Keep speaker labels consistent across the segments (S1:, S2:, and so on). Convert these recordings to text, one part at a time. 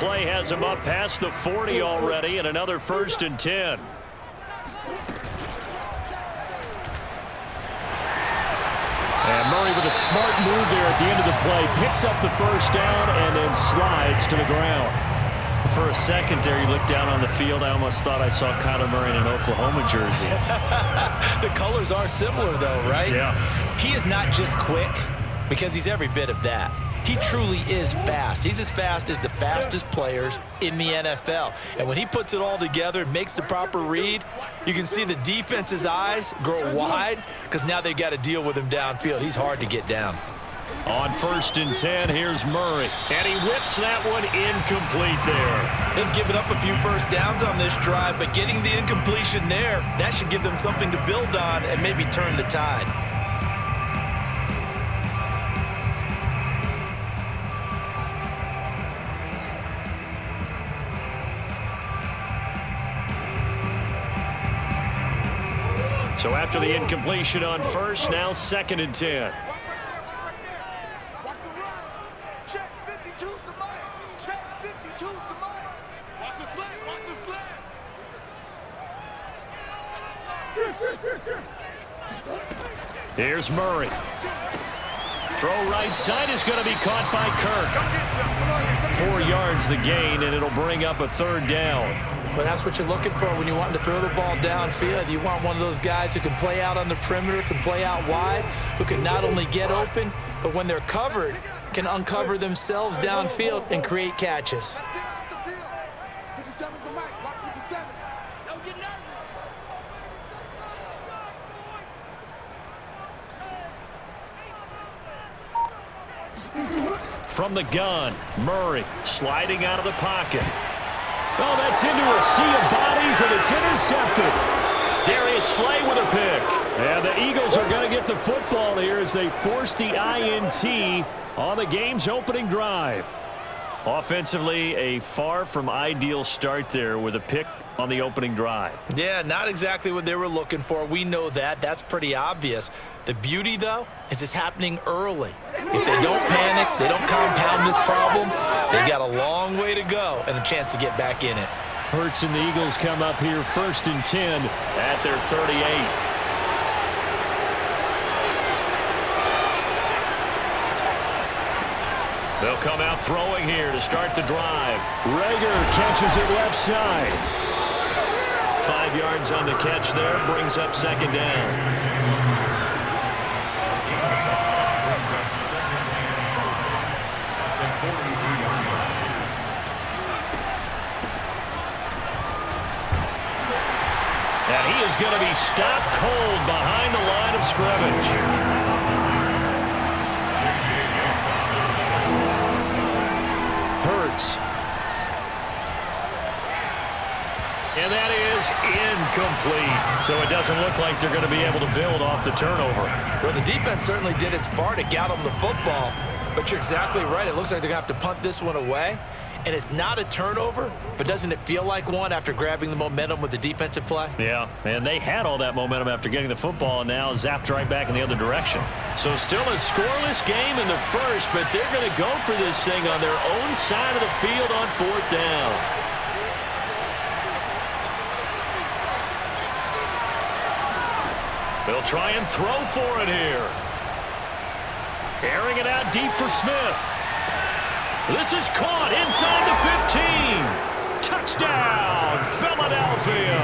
S1: play has him up past the 40 already, and another 1st and 10. And Murray with a smart move there at the end of the play. Picks up the 1st down and then slides to the ground. For a second there, you looked down on the field. I almost thought I saw Kyler Murray in an Oklahoma jersey.
S2: The colors are similar, though, right?
S1: Yeah.
S2: He is not just quick, because he's every bit of that. He truly is fast. He's as fast as the fastest players in the NFL. And when he puts it all together, makes the proper read, you can see the defense's eyes grow wide because now they've got to deal with him downfield. He's hard to get down.
S1: On 1st and 10, here's Murray. And he whips that one incomplete there.
S2: They've given up a few 1st downs on this drive, but getting the incompletion there, that should give them something to build on and maybe turn the tide.
S1: So after the incompletion on 1st, now 2nd and 10. Here's Murray. Throw right side is going to be caught by Kirk. 4 yards the gain, and it'll bring up a 3rd down.
S2: But that's what you're looking for when you want to throw the ball downfield. You want one of those guys who can play out on the perimeter, can play out wide, who can not only get open, but when they're covered, can uncover themselves downfield and create catches.
S1: From the gun, Murray sliding out of the pocket. Oh, that's into a sea of bodies, and it's intercepted. Darius Slay with a pick. And the Eagles are going to get the football here as they force the INT on the game's opening drive. Offensively, a far from ideal start there with a pick on the opening drive.
S2: Yeah, not exactly what they were looking for. We know that. That's pretty obvious. The beauty, though, is it's happening early. If they don't panic, they don't compound this problem, they've got a long way to go and a chance to get back in it.
S1: Hurts and the Eagles come up here 1st and 10 at their 38. They'll come out throwing here to start the drive. Rager catches it left side. 5 yards on the catch there, brings up 2nd down. And he is going to be stopped cold behind the line of scrimmage. And that is incomplete. So it doesn't look like they're going to be able to build off the turnover.
S2: Well, the defense certainly did its part. It got them the football. But you're exactly right. It looks like they're going to have to punt this one away. And it's not a turnover, but doesn't it feel like one after grabbing the momentum with the defensive play?
S1: Yeah, and they had all that momentum after getting the football and now zapped right back in the other direction. So still a scoreless game in the 1st, but they're going to go for this thing on their own side of the field on 4th down. They'll try and throw for it here. Airing it out deep for Smith. This is caught inside the 15. Touchdown, Philadelphia.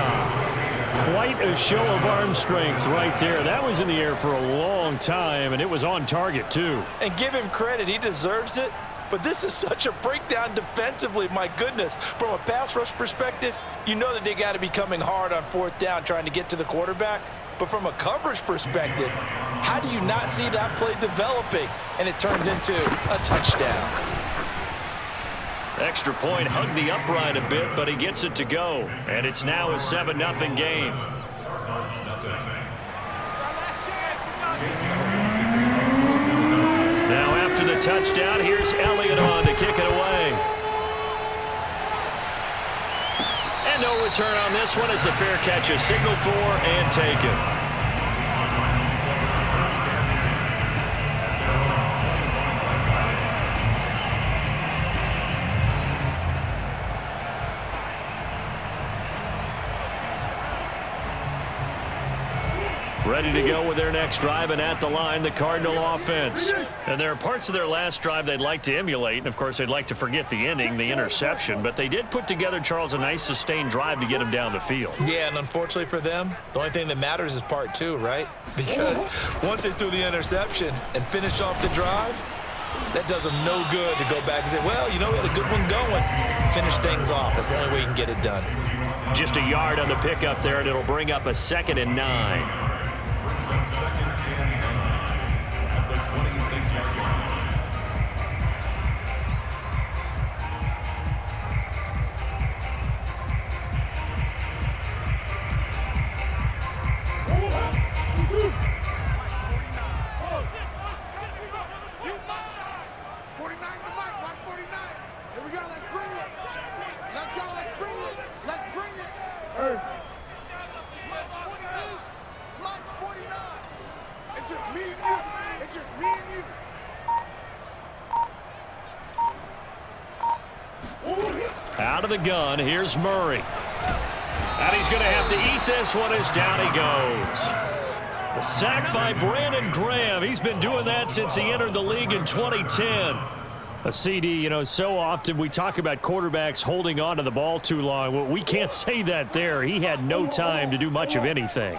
S1: Quite a show of arm strength right there. That was in the air for a long time, and it was on target, too.
S2: And give him credit. He deserves it. But this is such a breakdown defensively. My goodness. From a pass rush perspective, you know that they got to be coming hard on 4th down trying to get to the quarterback. But from a coverage perspective, how do you not see that play developing? And it turns into a touchdown.
S1: Extra point hugged the upright a bit, but he gets it to go. And it's now a 7-0 game. Now after the touchdown, here's Elliott on to kick it away. And no return on this one as the fair catch is signaled for and taken. ready to go with their next drive, and at the line, the Cardinal offense. And there are parts of their last drive they'd like to emulate, and, of course, they'd like to forget the ending, the interception. But they did put together, Charles, a nice sustained drive to get them down the field.
S2: Yeah, and unfortunately for them, the only thing that matters is part two, right? Because once they threw the interception and finished off the drive, that does them no good to go back and say, well, you know, we had a good one going. Finish things off. That's the only way you can get it done.
S1: Just a yard on the pickup there, and it'll bring up a 2nd and 9. Out of the gun, here's Murray. And he's going to have to eat this one as down he goes. A sack by Brandon Graham. He's been doing that since he entered the league in 2010. A CD, you know, so often we talk about quarterbacks holding on to the ball too long. Well, we can't say that there. He had no time to do much of anything.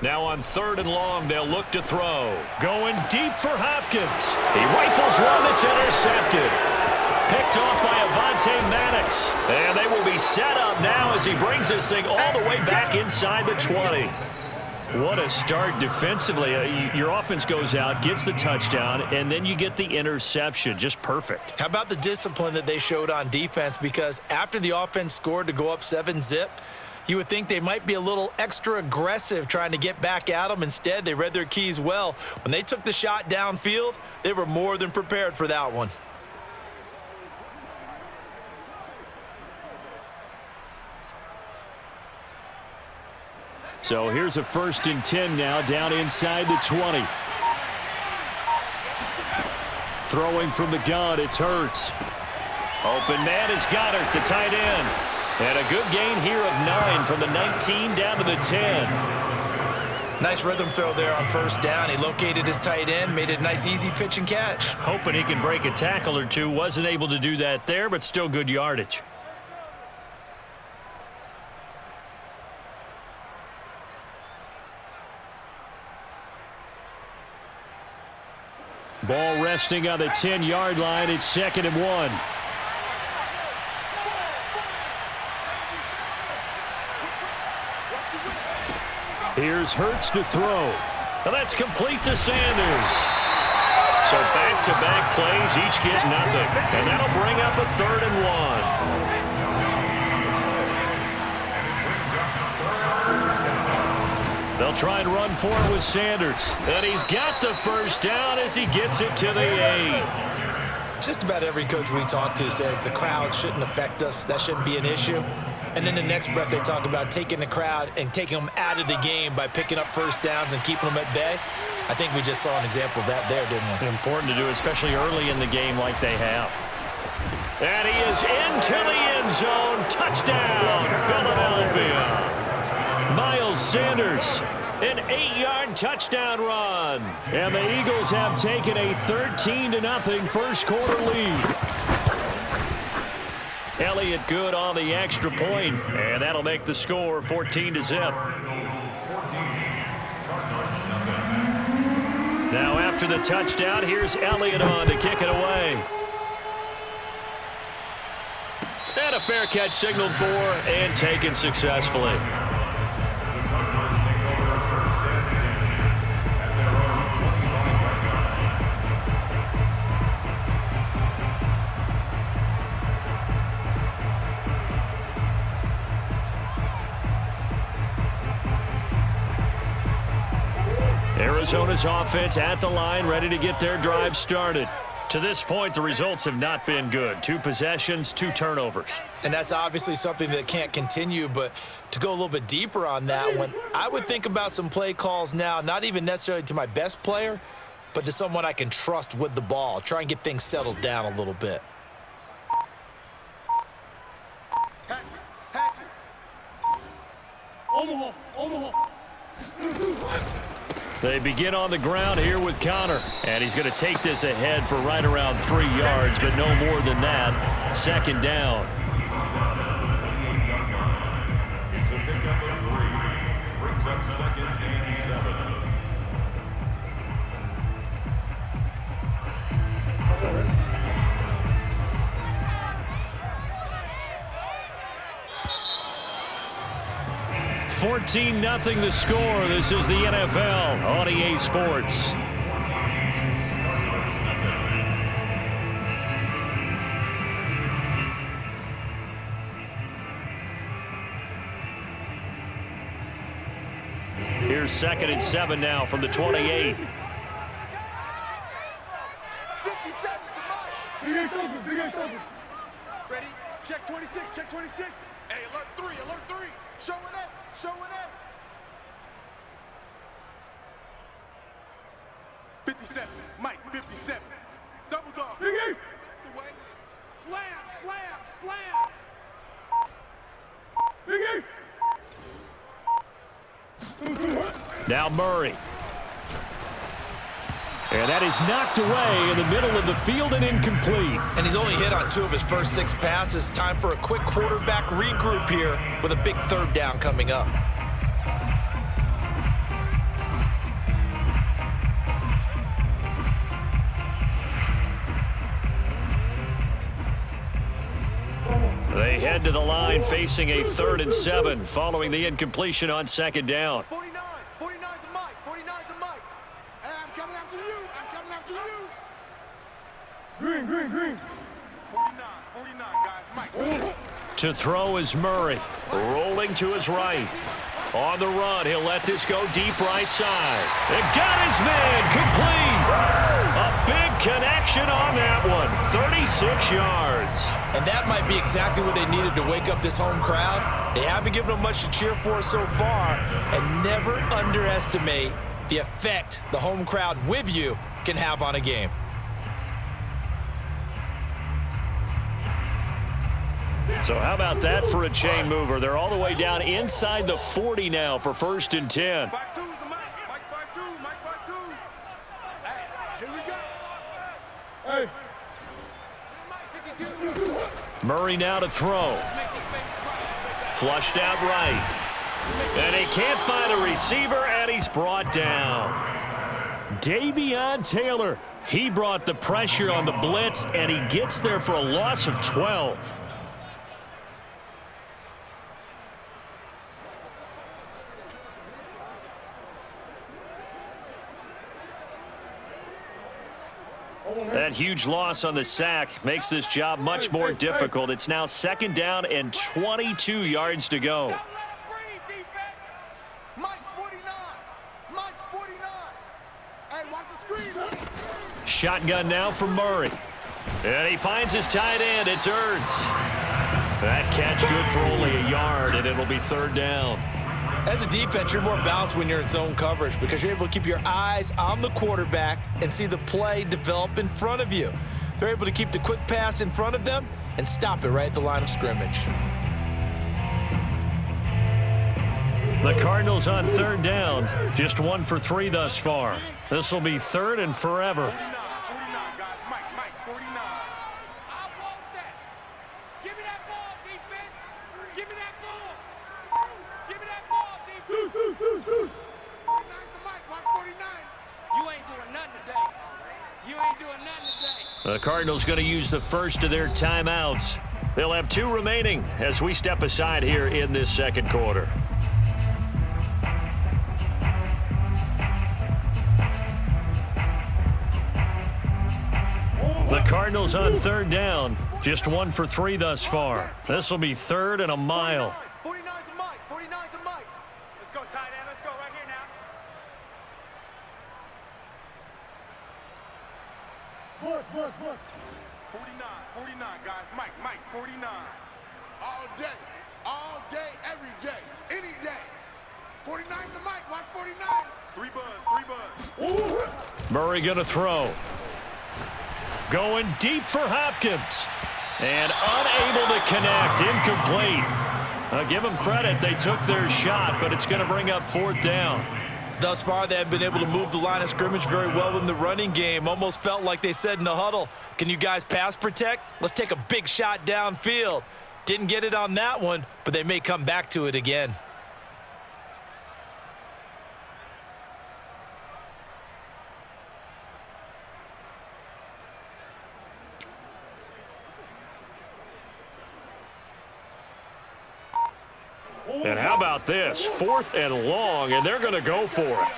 S1: Now on 3rd and long, they'll look to throw. Going deep for Hopkins. He rifles one that's intercepted. Picked off by Avonte Maddox. And they will be set up now as he brings this thing all the way back inside the 20. What a start defensively. Your offense goes out, gets the touchdown, and then you get the interception. Just perfect.
S2: How about the discipline that they showed on defense? Because after the offense scored to go up 7-zip, you would think they might be a little extra aggressive trying to get back at them. Instead, they read their keys well. When they took the shot downfield, they were more than prepared for that one.
S1: So here's a 1st and 10 now, down inside the 20. Throwing from the gun, it's Hurts. Open man is Goddard, the tight end. And a good gain here of 9 from the 19 down to the 10.
S2: Nice rhythm throw there on 1st down. He located his tight end, made it a nice easy pitch and catch.
S1: Hoping he can break a tackle or two. Wasn't able to do that there, but still good yardage. Ball resting on the 10-yard line. It's 2nd and 1. Here's Hurts to throw. And that's complete to Sanders. So back-to-back plays, each get nothing. And that'll bring up a 3rd and 1. They'll try and run for it with Sanders. And he's got the 1st down as he gets it to the 8.
S2: Just about every coach we talk to says the crowd shouldn't affect us. That shouldn't be an issue. And then the next breath they talk about taking the crowd and taking them out of the game by picking up 1st downs and keeping them at bay. I think we just saw an example of that there, didn't we?
S1: Important to do, especially early in the game like they have. And he is into the end zone. Touchdown, Philadelphia. Miles Sanders, an 8-yard touchdown run. And the Eagles have taken a 13-0 first quarter lead. Elliott good on the extra point, and that'll make the score 14-0. Now after the touchdown, here's Elliott on to kick it away. And a fair catch signaled for and taken successfully. Arizona's offense at the line, ready to get their drive started. To this point, the results have not been good. 2 possessions, 2 turnovers.
S2: And that's obviously something that can't continue, but to go a little bit deeper on that one, I would think about some play calls now, not even necessarily to my best player, but to someone I can trust with the ball. Try and get things settled down a little bit.
S1: They begin on the ground here with Connor. And he's going to take this ahead for right around 3 yards, but no more than that. Second down.
S3: It's a pickup of 3. Brings up 2nd and 7.
S1: $14-0 the score. This is the NFL on EA Sports. Here's 2nd and 7 now from the 28.
S4: Big ass open. Ready? Check 26, check 26. Hey, alert 3, alert 3. Show it up, show it up. 57, Mike, 57. Double dog. Big ace. That's the way. Slam, slam, slam. Big ace.
S1: Now Murray. And that is knocked away in the middle of the field and incomplete.
S2: And he's only hit on 2 of his first 6 passes. Time for a quick quarterback regroup here with a big 3rd down coming up.
S1: They head to the line facing a 3rd and 7 following the incompletion on 2nd down.
S4: 49, 49's the mic, 49's the mic. Hey, I'm coming after you, I'm coming after you. Green, green, green. 49, guys, Mike.
S1: To throw is Murray, rolling to his right. On the run, he'll let this go deep right side. And got his man, complete. A big connection on that one, 36 yards.
S2: And that might be exactly what they needed to wake up this home crowd. They haven't given them much to cheer for so far, and never underestimate the effect the home crowd with you can have on a game.
S1: So how about that for a chain mover? They're all the way down inside the 40 now for 1st and 10.
S4: 5-2's the mic, Mike 5-2, Mike 5-2. Hey, here we go. Hey.
S1: Murray now to throw. Flushed out right. And he can't find a receiver, and he's brought down. Davion Taylor, he brought the pressure on the blitz, and he gets there for a loss of 12. That huge loss on the sack makes this job much more difficult. It's now 2nd down and 22 yards to go.
S4: Mike's 49. Mike's 49. Hey, watch the screen.
S1: Shotgun now for Murray. And he finds his tight end. It's Ertz. That catch good for only a yard, and it'll be 3rd down.
S2: As a defense, you're more balanced when you're in zone coverage because you're able to keep your eyes on the quarterback and see the play develop in front of you. They're able to keep the quick pass in front of them and stop it right at the line of scrimmage.
S1: The Cardinals on 3rd down, just 1 for 3 thus far. This will be 3rd and forever.
S4: 49, guys. Mike, 49.
S5: I want that. Give me that ball, defense. Give me that ball. Give me that ball, defense.
S4: 49's the mic. Watch 49.
S5: You ain't doing nothing today. You ain't doing nothing today.
S1: The Cardinals going to use the first of their timeouts. They'll have 2 remaining as we step aside here in this 2nd quarter. The Cardinals on 3rd down, just 1 for 3 thus far. This will be 3rd and a mile.
S4: 49's the mic. 49's the mic.
S5: Let's go, tight end. Let's go right here now.
S4: 49, guys. Mike, 49. All day, every day, any day. 49's the mic, watch 49. 3 buzz.
S1: Murray going to throw. Going deep for Hopkins. And unable to connect, incomplete. Give them credit, they took their shot, but it's going to bring up 4th down.
S2: Thus far, they have been able to move the line of scrimmage very well in the running game. Almost felt like they said in the huddle, can you guys pass protect? Let's take a big shot downfield. Didn't get it on that one, but they may come back to it again.
S1: And how about this? 4th and long, and they're going to go for it.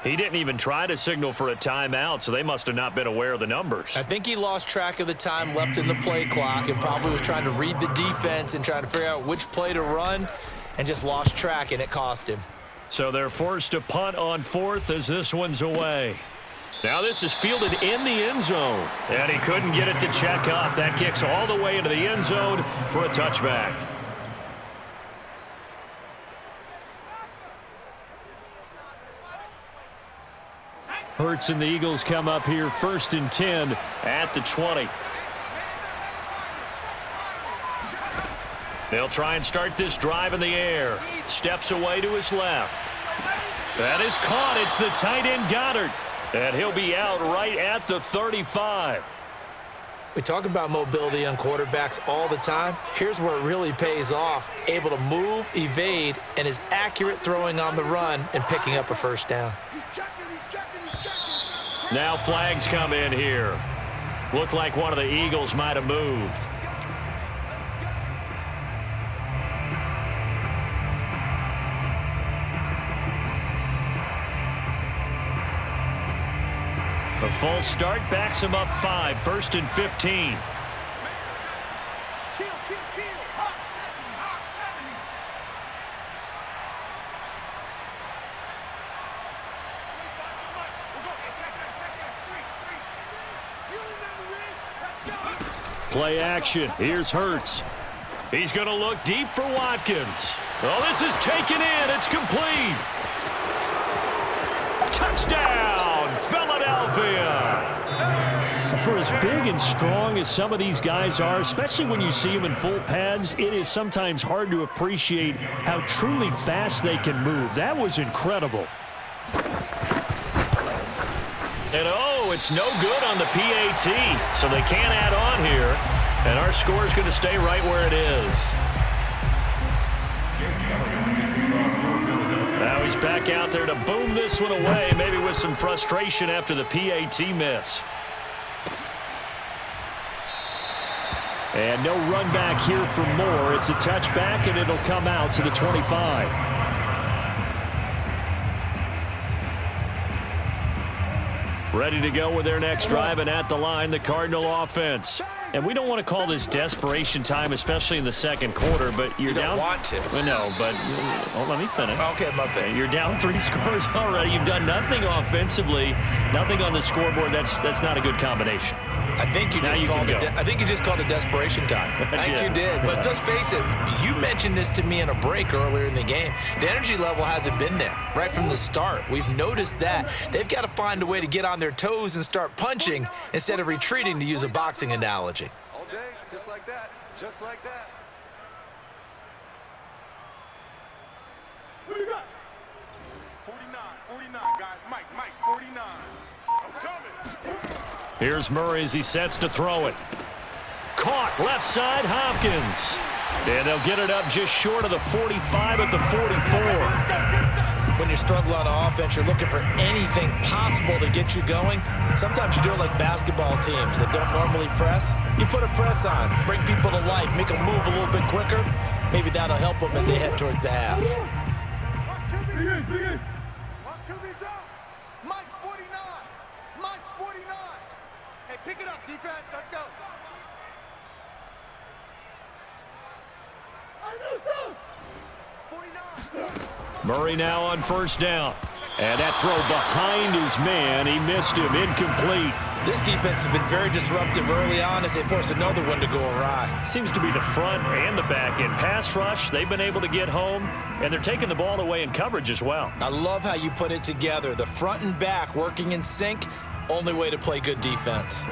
S1: He didn't even try to signal for a timeout, so they must have not been aware of the numbers.
S2: I think he lost track of the time left in the play clock and probably was trying to read the defense and trying to figure out which play to run and just lost track, and it cost him.
S1: So they're forced to punt on 4th as this one's away. Now this is fielded in the end zone, and he couldn't get it to check up. That kicks all the way into the end zone for a touchback. Hurts and the Eagles come up here 1st and 10 at the 20. They'll try and start this drive in the air. Steps away to his left. That is caught. It's the tight end Goddard. And he'll be out right at the 35.
S2: We talk about mobility on quarterbacks all the time. Here's where it really pays off. Able to move, evade, and is accurate throwing on the run and picking up a 1st down.
S4: He's checking.
S1: Now flags come in here. Looked like one of the Eagles might have moved. A false start backs him up 5, 1st and 15.
S4: Kill.
S1: Play action. Here's Hurts. He's going to look deep for Watkins. Oh, this is taken in. It's complete. Touchdown, Philadelphia. For as big and strong as some of these guys are, especially when you see them in full pads, it is sometimes hard to appreciate how truly fast they can move. That was incredible. And oh, it's no good on the PAT, so they can't add on here. And our score is going to stay right where it is. Now he's back out there to boom this one away, maybe with some frustration after the PAT miss. And no run back here for more. It's a touchback, and it'll come out to the 25. Ready to go with their next drive, and at the line, the Cardinal offense. And we don't want to call this desperation time, especially in the second quarter, but you're down.
S2: You don't want to.
S1: No, but let me finish.
S2: Okay, my bad.
S1: You're down 3 scores already. You've done nothing offensively, nothing on the scoreboard. That's not a good combination.
S2: I think you just called it desperation time. I think you did. But let's face it, you mentioned this to me in a break earlier in the game. The energy level hasn't been there right from the start. We've noticed that. They've got to find a way to get on their toes and start punching instead of retreating, to use a boxing analogy.
S4: All day, just like that. Just like that. What do you got? 49, guys. Mike, 49. I'm coming.
S1: Here's Murray as he sets to throw it. Caught left side, Hopkins. And they'll get it up just short of the 45 at the 44.
S2: When you struggle on offense, you're looking for anything possible to get you going. Sometimes you do it like basketball teams that don't normally press. You put a press on, bring people to life, make them move a little bit quicker. Maybe that'll help them as they head towards the half.
S4: Mike's 49. Mike's 49. Hey, pick it up, defense. Let's go.
S1: Murray now on first down. And that throw behind his man. He missed him. Incomplete.
S2: This defense has been very disruptive early on as they force another one to go awry.
S1: Seems to be the front and the back end. Pass rush, they've been able to get home, and they're taking the ball away in coverage as well.
S2: I love how you put it together. The front and back working in sync. Only way to play good defense.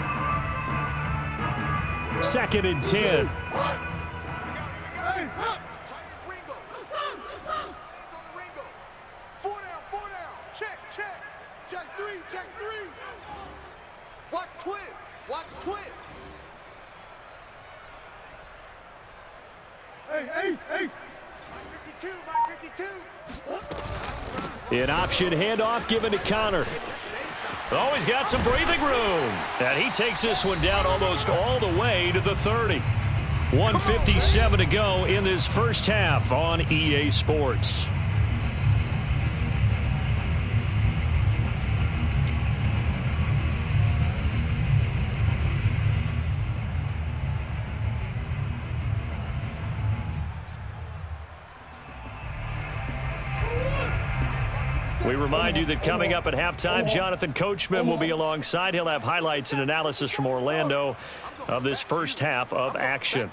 S1: 2nd and 10.
S4: Watch twist. Watch twist. Hey, ace. 52, my 52.
S1: An option handoff given to Connor. Oh, he's got some breathing room. And he takes this one down almost all the way to the 30. 1:57 to go in this first half on EA Sports. We remind you that coming up at halftime, Jonathan Coachman will be alongside. He'll have highlights and analysis from Orlando of this first half of action.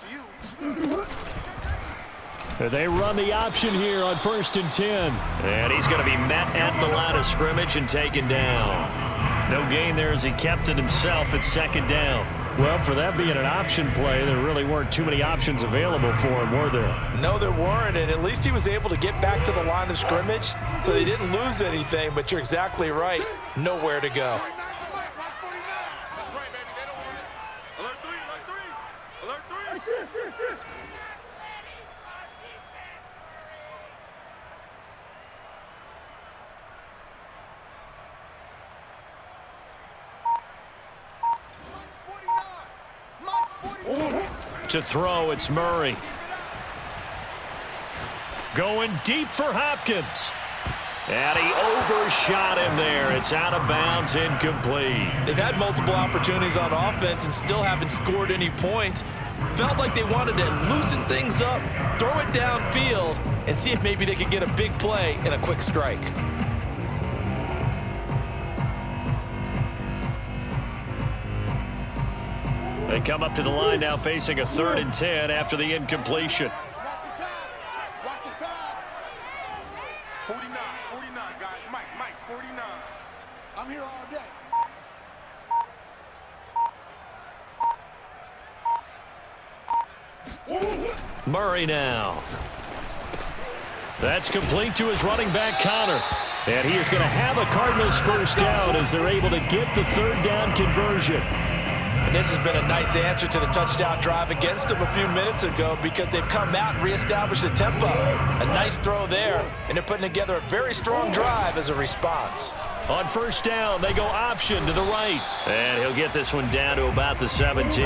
S1: They run the option here on 1st and 10. And he's going to be met at the line of scrimmage and taken down. No gain there as he kept it himself at 2nd down. Well, for that being an option play, there really weren't too many options available for him, were there?
S2: No, there weren't, and at least he was able to get back to the line of scrimmage, so they didn't lose anything, but you're exactly right. Nowhere to go.
S4: That's right, baby. They don't want it. Alert 3. Alert 3. Alert 3.
S1: To throw, it's Murray. Going deep for Hopkins. And he overshot him there. It's out of bounds, incomplete.
S2: They've had multiple opportunities on offense and still haven't scored any points. Felt like they wanted to loosen things up, throw it downfield, and see if maybe they could get a big play and a quick strike.
S1: They come up to the line now facing a 3rd and 10 after the incompletion.
S4: Watch the pass. 49, guys. Mike, 49. I'm here all day.
S1: Murray now. That's complete to his running back, Connor. And he is going to have a Cardinals first down as they're able to get the 3rd down conversion.
S2: And this has been a nice answer to the touchdown drive against them a few minutes ago because they've come out and reestablished the tempo. A nice throw there, and they're putting together a very strong drive as a response.
S1: On first down, they go option to the right. And he'll get this one down to about the 17.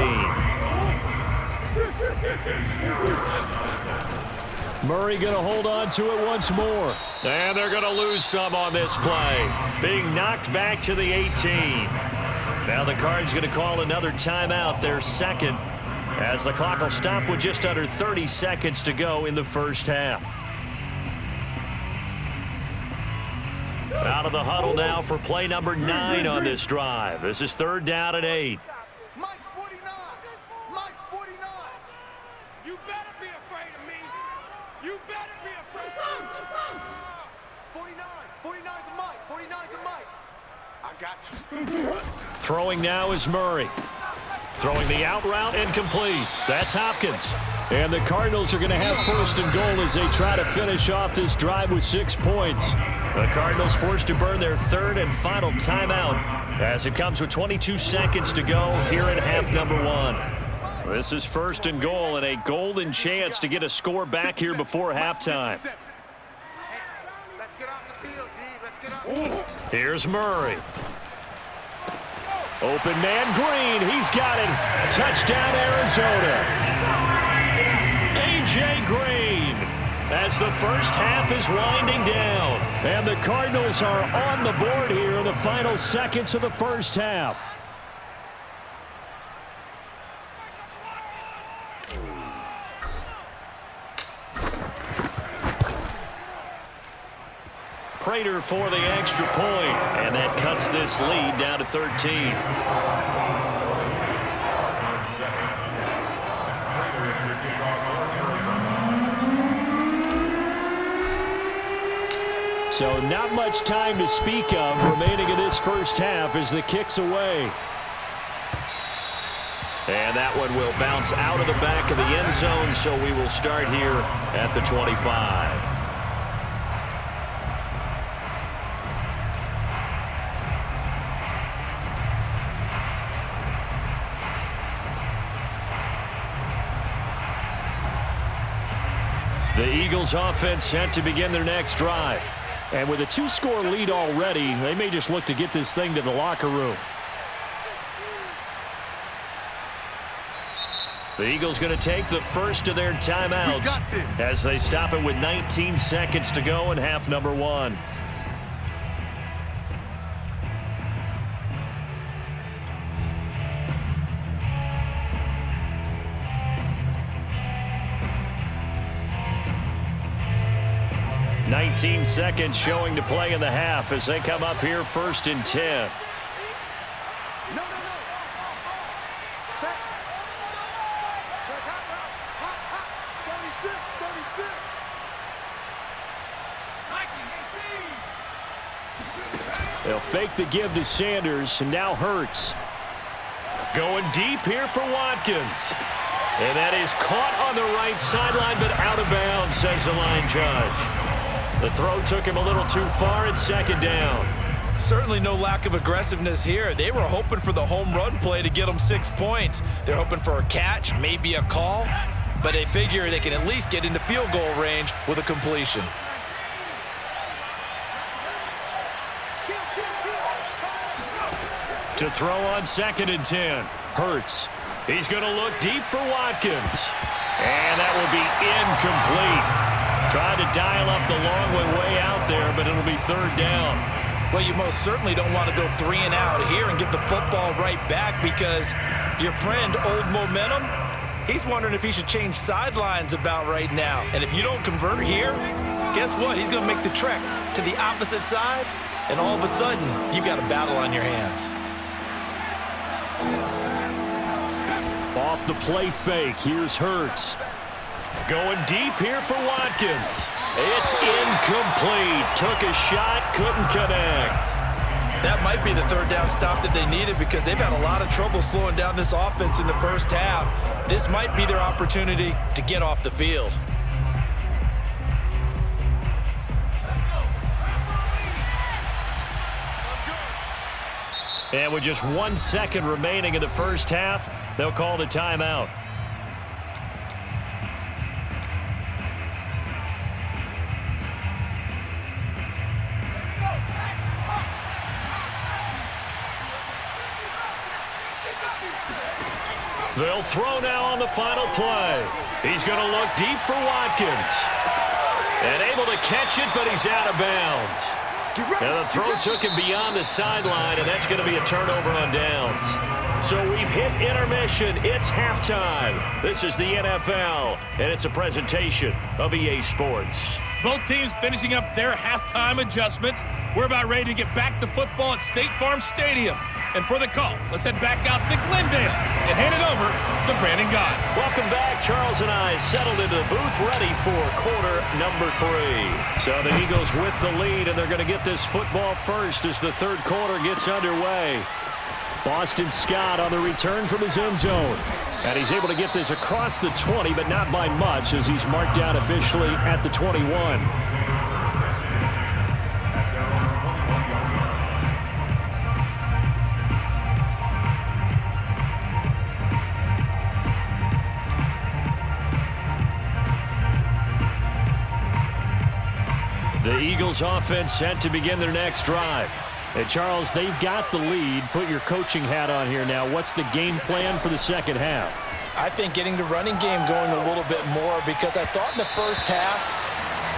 S1: Murray going to hold on to it once more. And they're going to lose some on this play. Being knocked back to the 18. Now the Cards going to call another timeout, their 2nd, as the clock will stop with just under 30 seconds to go in the first half. Out of the huddle now for play number 9 on this drive. This is 3rd down and 8.
S4: Mike's 49. Mike's 49.
S5: You better be afraid of me. You better be afraid of me.
S4: 49. 49's a Mike. 49's a Mike. I got you.
S1: Throwing now is Murray. Throwing the out route incomplete. That's Hopkins. And the Cardinals are going to have 1st and goal as they try to finish off this drive with 6 points. The Cardinals forced to burn their 3rd and final timeout as it comes with 22 seconds to go here in half number 1. This is 1st and goal and a golden chance to get a score back here before halftime.
S4: Let's get off the field, D. Let's get off.
S1: Here's Murray. Open man Green. He's got it. Touchdown, Arizona. A.J. Green. As the first half is winding down. And the Cardinals are on the board here in the final seconds of the first half. Prater for the extra point, and that cuts this lead down to 13. So not much time to speak of remaining in this first half as the kick's away. And that one will bounce out of the back of the end zone, so we will start here at the 25. The Eagles offense set to begin their next drive. And with a 2-score lead already, they may just look to get this thing to the locker room. The Eagles going to take the first of their timeouts as they stop it with 19 seconds to go in half number 1. $19 seconds showing to play in the half as they come up here 1st and 10.
S4: No. Check. Check. Hot. 36.
S1: They'll fake the give to Sanders, and now Hurts. Going deep here for Watkins. And that is caught on the right sideline, but out of bounds, says the line judge. The throw took him a little too far at 2nd down.
S2: Certainly no lack of aggressiveness here. They were hoping for the home run play to get them 6 points. They're hoping for a catch, maybe a call, but they figure they can at least get into field goal range with a completion.
S1: To throw on 2nd and 10. Hurts. He's going to look deep for Watkins. And that will be incomplete. Tried to dial up the long way out there, but it'll be 3rd down.
S2: Well, you most certainly don't want to go 3 and out here and get the football right back because your friend, Old Momentum, he's wondering if he should change sidelines about right now. And if you don't convert here, guess what? He's going to make the trek to the opposite side, and all of a sudden, you've got a battle on your hands.
S1: Off the play fake, here's Hurts. Going deep here for Watkins. It's incomplete. Took a shot, couldn't connect.
S2: That might be the 3rd down stop that they needed because they've had a lot of trouble slowing down this offense in the first half. This might be their opportunity to get off the field.
S1: And with just 1 second remaining in the first half, they'll call the timeout. They'll throw now on the final play. He's going to look deep for Watkins. And able to catch it, but he's out of bounds. And the throw took him beyond the sideline, and that's going to be a turnover on downs. So we've hit intermission. It's halftime. This is the NFL, and it's a presentation of EA Sports.
S6: Both teams finishing up their halftime adjustments. We're about ready to get back to football at State Farm Stadium. And for the call, let's head back out to Glendale and hand it over to Brandon Gott.
S1: Welcome back. Charles and I settled into the booth ready for quarter number 3. So the Eagles with the lead, and they're going to get this football first as the 3rd quarter gets underway. Boston Scott on the return from his end zone. And he's able to get this across the 20, but not by much as he's marked down officially at the 21. The Eagles offense set to begin their next drive. And Charles, they've got the lead. Put your coaching hat on here now. What's the game plan for the second half?
S2: I think getting the running game going a little bit more because I thought in the first half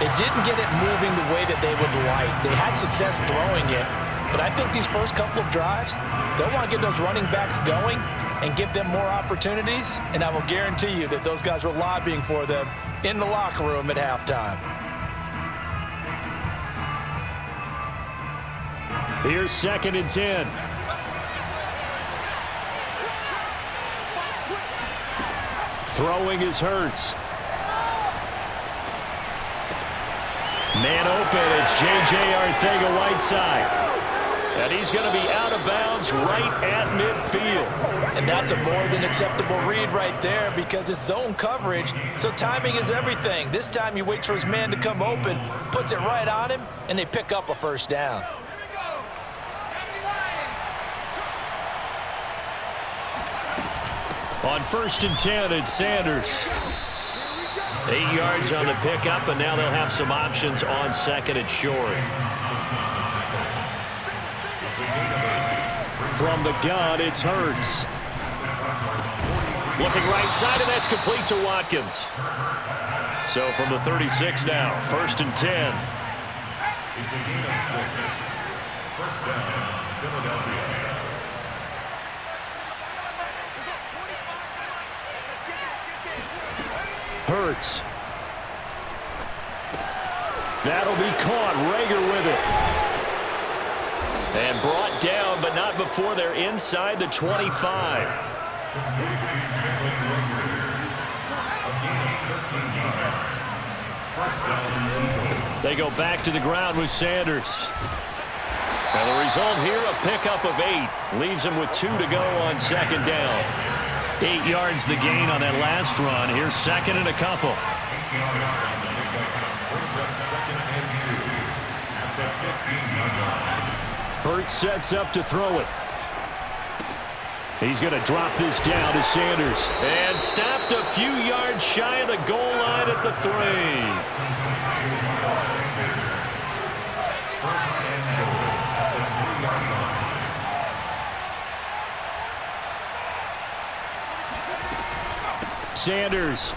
S2: it didn't get it moving the way that they would like. They had success throwing it, but I think these first couple of drives, they'll want to get those running backs going and give them more opportunities, and I will guarantee you that those guys were lobbying for them in the locker room at halftime.
S1: Here's 2nd and 10. Throwing is Hurts. Man open, it's J.J. Arcega-Whiteside. And he's going to be out of bounds right at midfield.
S2: And that's a more than acceptable read right there because it's zone coverage, so timing is everything. This time he waits for his man to come open, puts it right on him, and they pick up a first down.
S1: On 1st and 10, it's Sanders. 8 yards on the pickup, and now they'll have some options on 2nd and short. From the gun, it's Hurts. Looking right side, and that's complete to Watkins. So from the 36 now, 1st and 10.
S3: It's a gain of 6. First down, Philadelphia.
S1: Hurts. That'll be caught. Rager with it. And brought down, but not before they're inside the 25. They go back to the ground with Sanders. And the result here, a pickup of 8. Leaves him with 2 to go on 2nd down. 8 yards the gain on that last run. Here's 2nd and a couple. Hurts sets up to throw it. He's going to drop this down to Sanders. And stopped a few yards shy of the goal line at the 3. Sanders.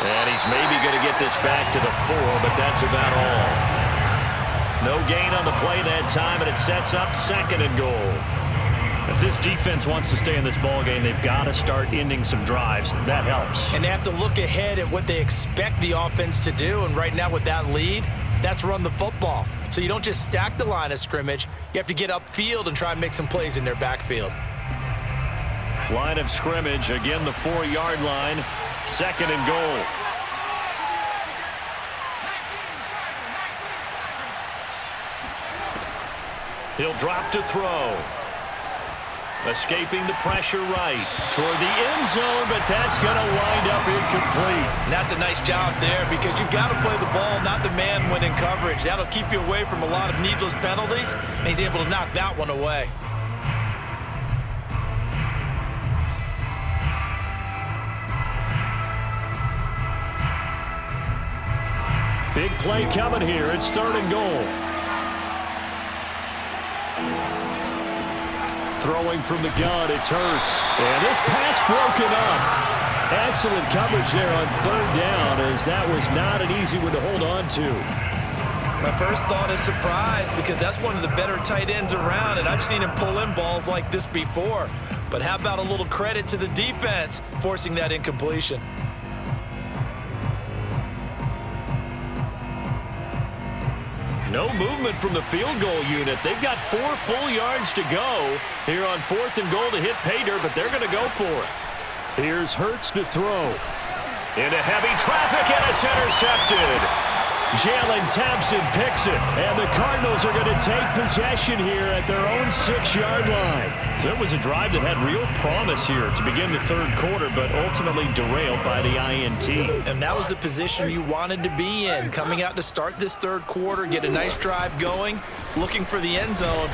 S1: And he's maybe going to get this back to the 4, but that's about all. No gain on the play that time, and it sets up 2nd and goal. If this defense wants to stay in this ballgame, they've got to start ending some drives. That helps.
S2: And they have to look ahead at what they expect the offense to do, and right now with that lead, that's run the football. So you don't just stack the line of scrimmage. You have to get upfield and try and make some plays in their backfield.
S1: Line of scrimmage, again the 4-yard line, 2nd and goal. He'll drop to throw. Escaping the pressure right toward the end zone, but that's going to wind up incomplete.
S2: And that's a nice job there because you've got to play the ball, not the man when in coverage. That'll keep you away from a lot of needless penalties, and he's able to knock that one away.
S1: Big play coming here. It's 3rd and goal. Throwing from the gun, it's Hurts. And this pass broken up. Excellent coverage there on 3rd down, as that was not an easy one to hold on to.
S2: My first thought is surprise because that's one of the better tight ends around, and I've seen him pull in balls like this before. But how about a little credit to the defense forcing that incompletion?
S1: No movement from the field goal unit. They've got 4 full yards to go here on 4th and goal to hit pay dirt, but they're going to go for it. Here's Hurts to throw. Into heavy traffic, and it's intercepted. Jalen Thompson picks it, and the Cardinals are going to take possession here at their own 6-yard line. So it was a drive that had real promise here to begin the 3rd quarter, but ultimately derailed by the INT.
S2: And that was the position you wanted to be in, coming out to start this 3rd quarter, get a nice drive going, looking for the end zone.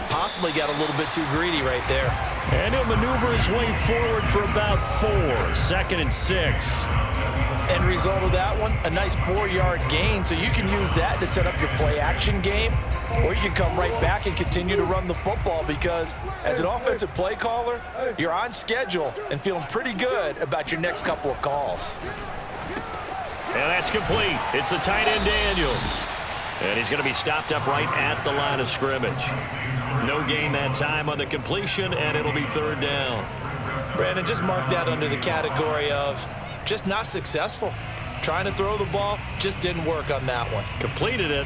S2: Possibly got a little bit too greedy right there.
S1: And he'll maneuver his way forward for about 4, 2nd and 6.
S2: End result of that one, a nice 4-yard gain, so you can use that to set up your play-action game, or you can come right back and continue to run the football because as an offensive play caller, you're on schedule and feeling pretty good about your next couple of calls.
S1: And that's complete. It's the tight end Daniels. And he's going to be stopped up right at the line of scrimmage. No gain that time on the completion, and it'll be 3rd down.
S2: Brandon, just mark that under the category of just not successful. Trying to throw the ball, just didn't work on that one.
S1: Completed it.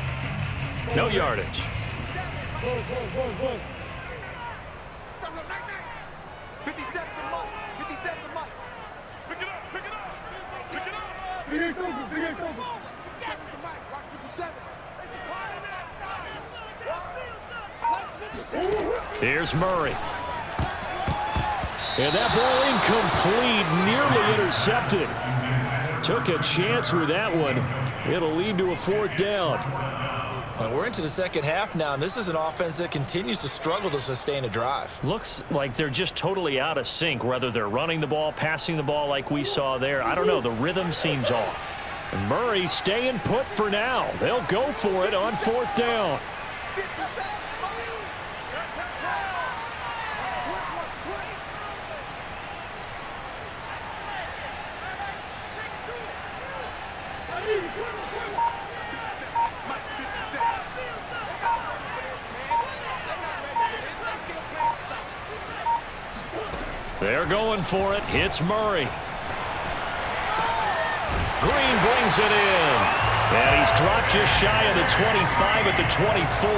S1: No yardage. Here's Murray. And that ball incomplete, nearly intercepted. Took a chance with that one. It'll lead to a 4th down.
S2: Well, we're into the second half now, and this is an offense that continues to struggle to sustain a drive.
S1: Looks like they're just totally out of sync, whether they're running the ball, passing the ball like we saw there. I don't know. The rhythm seems off. And Murray staying put for now. They'll go for it on 4th down. They're going for it. It's Murray. Green brings it in. And he's dropped just shy of the 25 at the 24.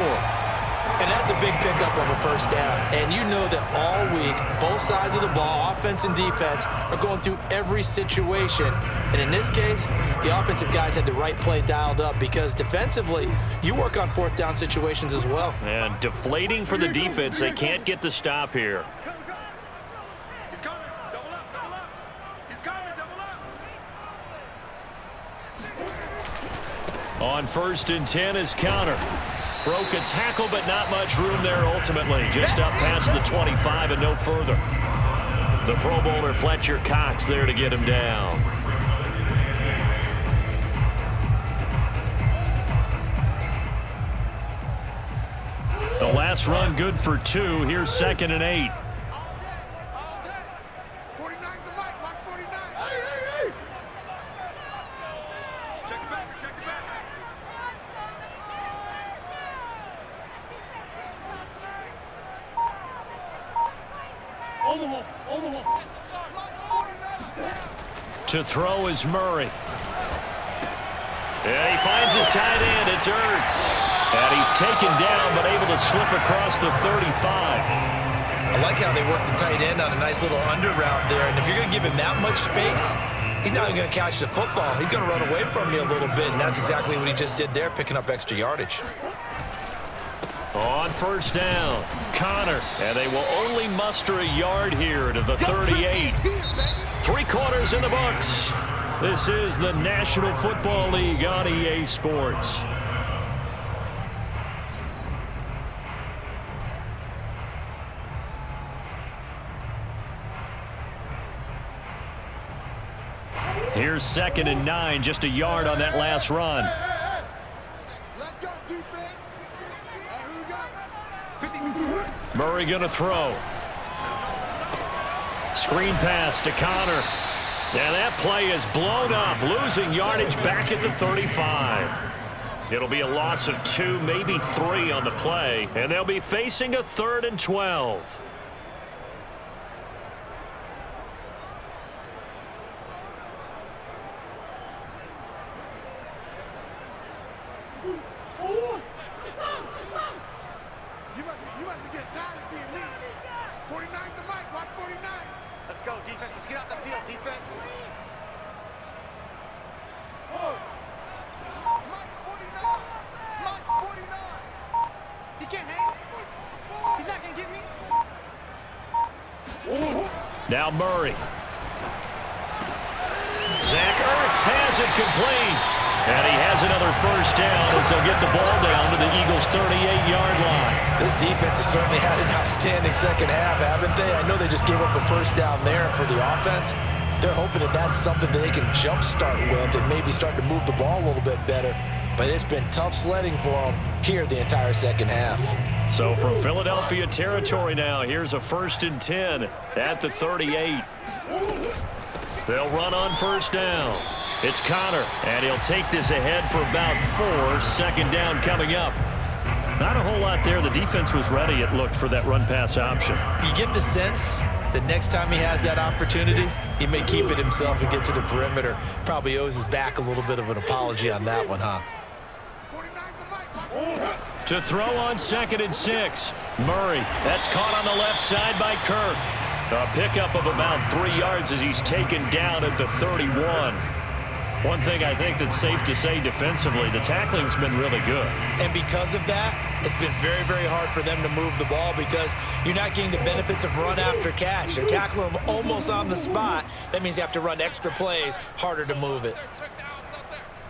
S2: And that's a big pickup of a first down. And you know that all week, both sides of the ball, offense and defense, are going through every situation. And in this case, the offensive guys had the right play dialed up because defensively, you work on 4th down situations as well.
S1: And deflating for the defense. They can't get the stop here. On 1st and 10 is Connor. Broke a tackle, but not much room there ultimately. Just up past the 25 and no further. The Pro Bowler Fletcher Cox there to get him down. The last run good for 2. Here's 2nd and 8. To throw is Murray. And he finds his tight end. It's Ertz. And he's taken down, but able to slip across the 35.
S2: I like how they work the tight end on a nice little under route there. And if you're going to give him that much space, he's not even going to catch the football. He's going to run away from you a little bit, and that's exactly what he just did there, picking up extra yardage.
S1: On 1st down, Connor. And they will only muster a yard here to the 38. 3 quarters in the books. This is the National Football League on EA Sports. Here's 2nd and 9, just a yard on that last run.
S4: Let's go, defense. Here we go.
S1: Murray going to throw. Screen pass to Connor. And that play is blown up, losing yardage back at the 35. It'll be a loss of 2, maybe 3 on the play, and they'll be facing a 3rd and 12.
S4: You must be getting tired of seeing me. 49's the mic. Watch 49.
S5: Let's go, defense. Let's get out the field, defense.
S4: Mike's 49. Mike's 49.
S5: He can't hang. He's not going to get me.
S1: Now Murray. Zach Ertz has it complete. And he has another first down as they'll get the ball down to the Eagles' 38-yard line.
S2: This defense has certainly had an outstanding second half, haven't they? I know they just gave up a first down there, and for the offense, they're hoping that that's something that they can jumpstart with and maybe start to move the ball a little bit better. But it's been tough sledding for them here the entire second half.
S1: So from Philadelphia territory now, here's a 1st and 10 at the 38. They'll run on first down. It's Connor, and he'll take this ahead for about 4. Second down coming up. Not a whole lot there. The defense was ready, it looked, for that run-pass option.
S2: You get the sense that next time he has that opportunity, he may keep it himself and get to the perimeter. Probably owes his back a little bit of an apology on that one, huh?
S1: To throw on 2nd and 6. Murray, that's caught on the left side by Kirk. A pickup of about 3 yards as he's taken down at the 31. One thing I think that's safe to say defensively, the tackling's been really good.
S2: And because of that, it's been very, very hard for them to move the ball because you're not getting the benefits of run after catch. They're tackling them almost on the spot. That means you have to run extra plays, harder to move it.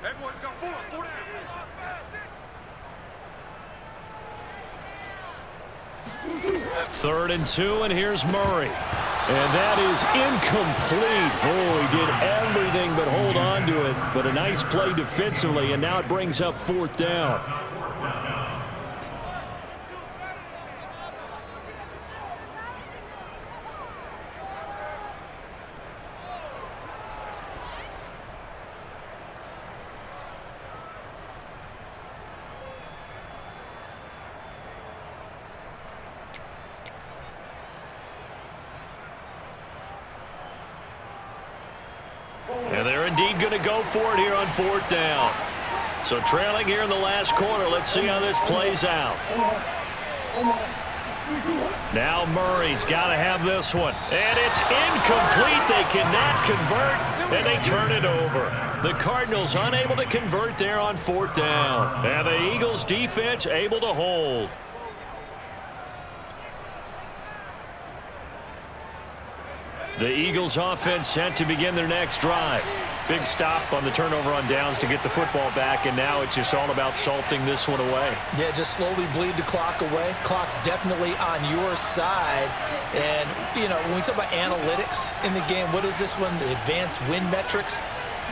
S4: Everyone's got four down.
S1: 3rd and 2, and here's Murray. And that is incomplete. Oh, he did everything but hold on to it. But a nice play defensively, and now it brings up 4th down. And they're indeed going to go for it here on 4th down. So trailing here in the last quarter. Let's see how this plays out. Now Murray's got to have this one. And it's incomplete. They cannot convert, and they turn it over. The Cardinals unable to convert there on 4th down. And the Eagles defense able to hold. The Eagles offense set to begin their next drive. Big stop on the turnover on downs to get the football back, and now it's just all about salting this one away.
S2: Yeah, just slowly bleed the clock away. Clock's definitely on your side. And, you know, when we talk about analytics in the game, what is this one? The advanced win metrics?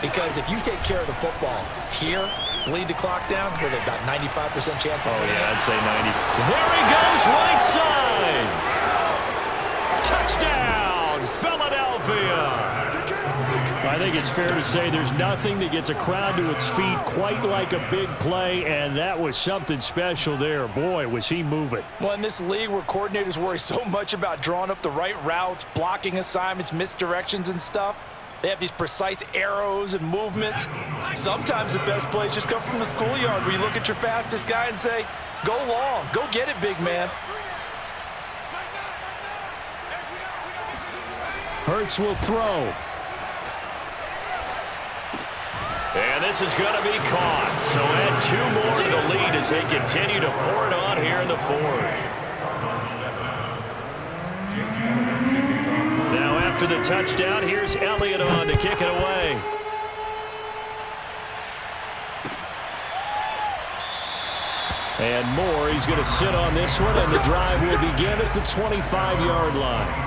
S2: Because if you take care of the football here, bleed the clock down, with about 95% chance of winning.
S1: Yeah, I'd say 90. There he goes, right side. Touchdown, Philadelphia. I think it's fair to say there's nothing that gets a crowd to its feet quite like a big play, and that was something special there. Boy, was he moving.
S2: Well, in this league where coordinators worry so much about drawing up the right routes, blocking assignments, misdirections and stuff, they have these precise arrows and movements. Sometimes the best plays just come from the schoolyard where you look at your fastest guy and say, go long, go get it, big man.
S1: Hurts will throw. And this is going to be caught. So add 2 more to the lead as they continue to pour it on here in the 4th. Now after the touchdown, here's Elliott on to kick it away. And Moore, he's going to sit on this one, and the drive will begin at the 25-yard line.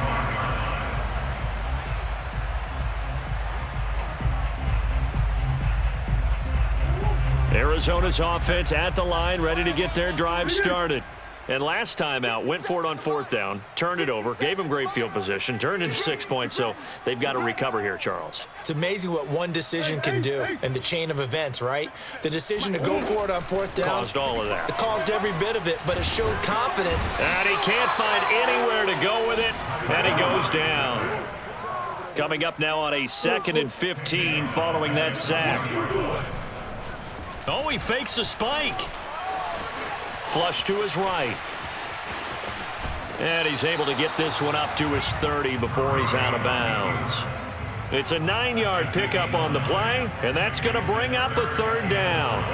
S1: Arizona's offense at the line, ready to get their drive started. And last time out, went for it on 4th down, turned it over, gave them great field position, turned into 6 points, so they've got to recover here, Charles.
S2: It's amazing what one decision can do in the chain of events, right? The decision to go for it on 4th down.
S1: Caused all of that.
S2: It caused every bit of it, but it showed confidence.
S1: And he can't find anywhere to go with it, and he goes down. Coming up now on a 2nd and 15 following that sack. Oh, he fakes a spike. Flush to his right. And he's able to get this one up to his 30 before he's out of bounds. It's a 9-yard pickup on the play, and that's going to bring up a 3rd down.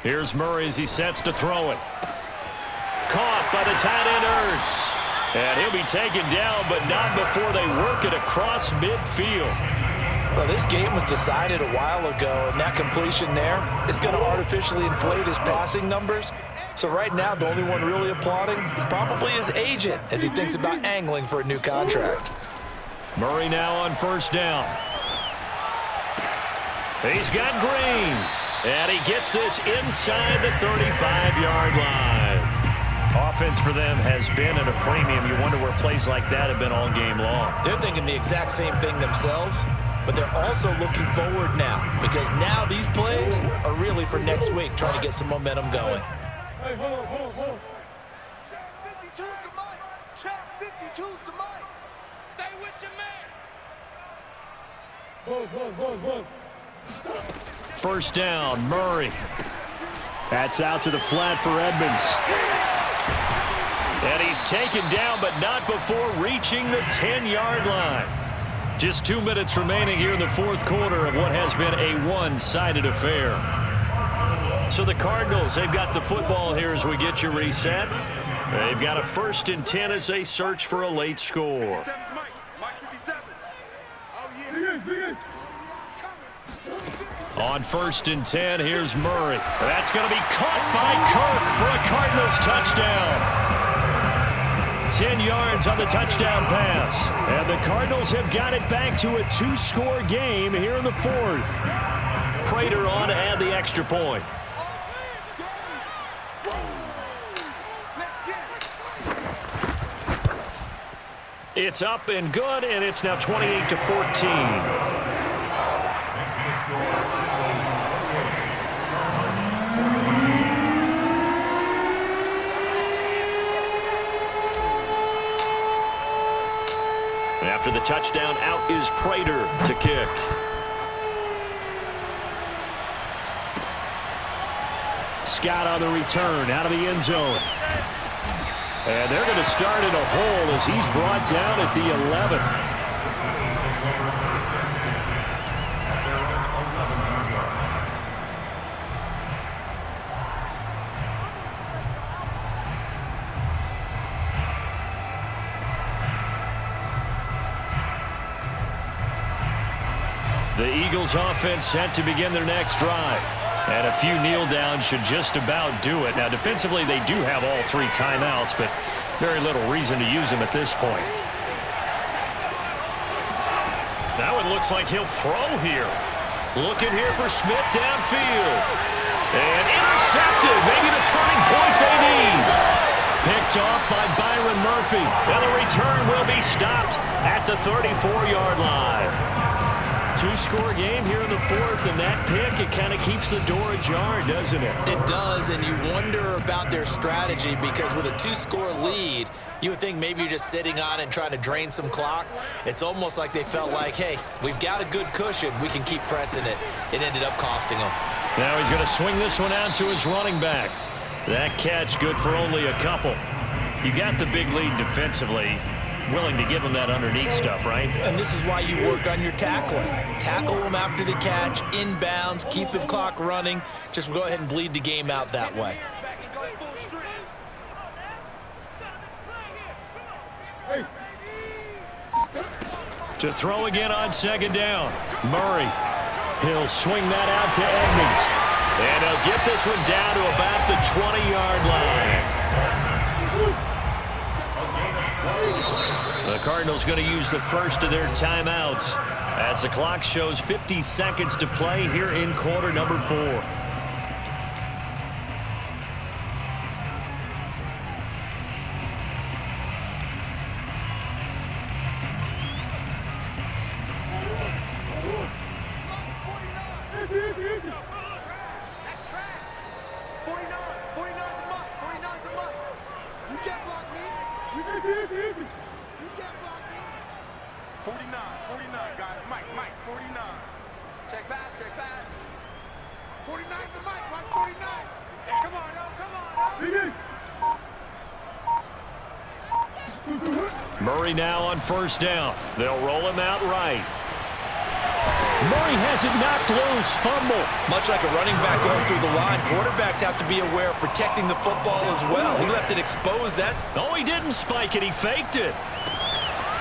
S1: Here's Murray as he sets to throw it. Caught by the tight end Ertz. And he'll be taken down, but not before they work it across midfield.
S2: Well, this game was decided a while ago, and that completion there is going to artificially inflate his passing numbers. So right now, the only one really applauding probably his agent as he thinks about angling for a new contract.
S1: Murray now on 1st down. He's got Green. And he gets this inside the 35-yard line. Offense for them has been at a premium. You wonder where plays like that have been all game long.
S2: They're thinking the exact same thing themselves, but they're also looking forward now because now these plays are really for next week, trying to get some momentum going.
S4: Hey, hold on. Check 52's the mic. Check 52's the mic.
S5: Stay with your man.
S1: First down, Murray. That's out to the flat for Edmonds. And he's taken down, but not before reaching the 10-yard line. Just 2 minutes remaining here in the fourth quarter of what has been a one-sided affair. So the Cardinals, they've got the football here as we get you reset. They've got a 1st and 10 as they search for a late score. On 1st and 10, here's Murray. That's going to be caught by Kirk for a Cardinals touchdown. 10 yards on the touchdown pass. And the Cardinals have got it back to a 2-score game here in the fourth. Prater on to add the extra point. It's up and good, and it's now 28-14. After the touchdown, out is Prater to kick. Scott on the return, out of the end zone. And they're going to start in a hole as he's brought down at the 11. The Eagles offense set to begin their next drive. And a few kneel downs should just about do it. Now, defensively, they do have all 3 timeouts, but very little reason to use them at this point. Now it looks like he'll throw here. Looking here for Smith downfield. And intercepted. Maybe the turning point they need. Picked off by Byron Murphy. And the return will be stopped at the 34-yard line. 2-score game here in the fourth, and that pick, it kind of keeps the door ajar, doesn't it?
S2: It does, and you wonder about their strategy because with a 2-score lead, you would think maybe you're just sitting on and trying to drain some clock. It's almost like they felt like, hey, we've got a good cushion. We can keep pressing it. It ended up costing them.
S1: Now he's going to swing this one out to his running back. That catch good for only a couple. You got the big lead defensively. Willing to give him that underneath stuff, right?
S2: And this is why you work on your tackling. Tackle them after the catch, inbounds, keep the clock running. Just go ahead and bleed the game out that way.
S1: To throw again on 2nd down. Murray. He'll swing that out to Edmonds. And he'll get this one down to about the 20-yard line. The Cardinals going to use the first of their timeouts as the clock shows 50 seconds to play here in quarter number 4.
S4: That's track. 49 the mic. 49 the mic. You can't block me. You can't block me. 49, guys. Mike, 49.
S5: Check pass, check pass.
S4: 49's the mic. Watch 49. Hey, come on.
S1: Murray now on 1st down. They'll roll him out right. Murray has it knocked loose. Fumble.
S2: Much like a running back going through the line, quarterbacks have to be aware of protecting the football as well. He left it exposed.
S1: No, he didn't spike it. He faked it.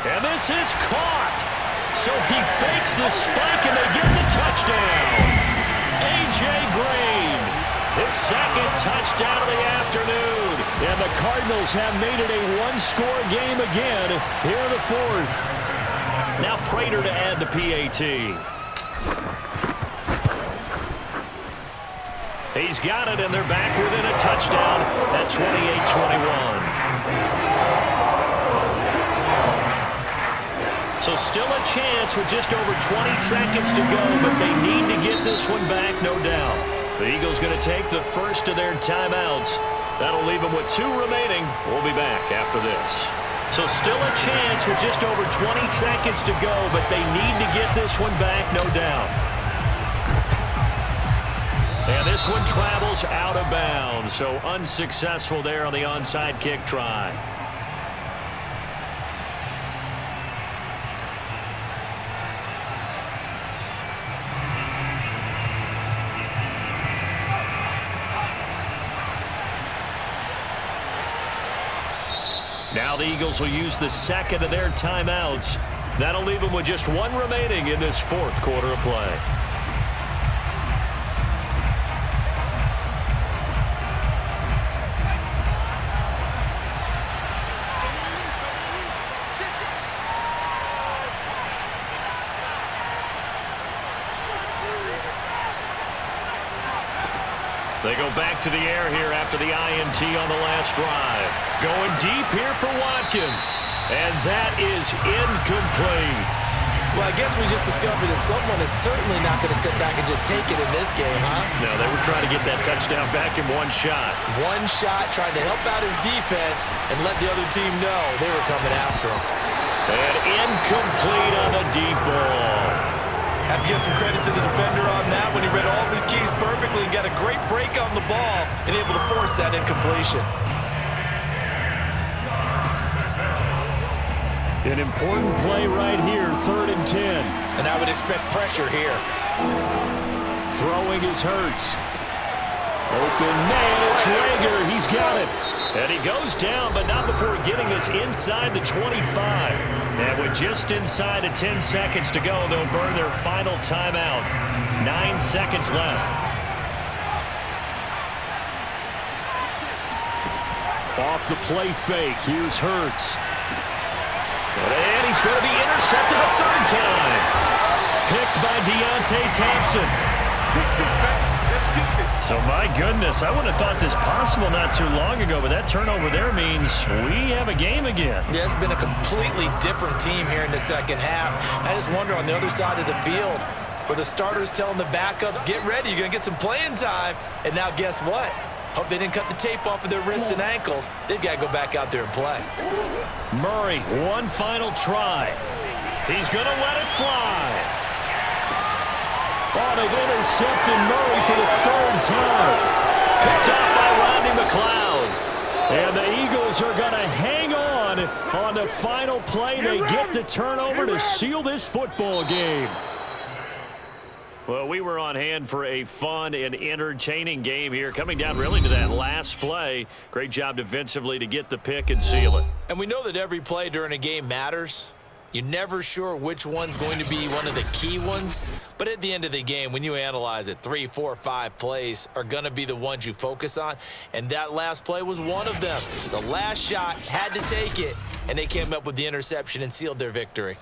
S1: And this is caught. So he fakes the spike, and they get the touchdown. A.J. Green, his 2nd touchdown of the afternoon. And the Cardinals have made it a 1-score game again here in the fourth. Now Prater to add the PAT. He's got it, and they're back within a touchdown at 28-21. So still a chance with just over 20 seconds to go, but they need to get this one back, no doubt. The Eagles going to take the first of their timeouts. That'll leave them with 2 remaining. We'll be back after this. So still a chance with just over 20 seconds to go, but they need to get this one back, no doubt. And this one travels out of bounds, so unsuccessful there on the onside kick try. Now the Eagles will use the second of their timeouts. That'll leave them with just one remaining in this fourth quarter of play. They go back to the air here after the INT on the last drive. Going deep here for Watkins. And that is incomplete.
S2: Well, I guess we just discovered that someone is certainly not going to sit back and just take it in this game, huh?
S1: No, they were trying to get that touchdown back in one shot.
S2: One shot, trying to help out his defense and let the other team know they were coming after him.
S1: And incomplete on the deep ball.
S2: Have to give some credit to the defender on that when he read all of his keys perfectly and got a great break on the ball and able to force that incompletion.
S1: An important play right here, 3rd and 10.
S2: And I would expect pressure here.
S1: Throwing is Hurts. Open man, it's Rager. He's got it. And he goes down, but not before getting this inside the 25. And with just inside of 10 seconds to go, they'll burn their final timeout. 9 seconds left. Off the play fake, here's Hurts. And he's going to be intercepted a 3rd time. Picked by Deontay Thompson. So, my goodness, I wouldn't have thought this possible not too long ago, but that turnover there means we have a game again.
S2: Yeah, it's been a completely different team here in the second half. I just wonder on the other side of the field where the starters telling the backups, get ready, you're going to get some playing time. And now guess what? Hope they didn't cut the tape off of their wrists and ankles. They've got to go back out there and play.
S1: Murray, one final try. He's going to let it fly. Oh, they've intercepted Murray for the 3rd time. Picked up by Rodney McLeod. And the Eagles are going to hang on the final play. They get the turnover to seal this football game. Well, we were on hand for a fun and entertaining game here. Coming down really to that last play. Great job defensively to get the pick and seal it.
S2: And we know that every play during a game matters. You're never sure which one's going to be one of the key ones. But at the end of the game, when you analyze it, 3, 4, 5 plays are going to be the ones you focus on. And that last play was one of them. The last shot had to take it, and they came up with the interception and sealed their victory.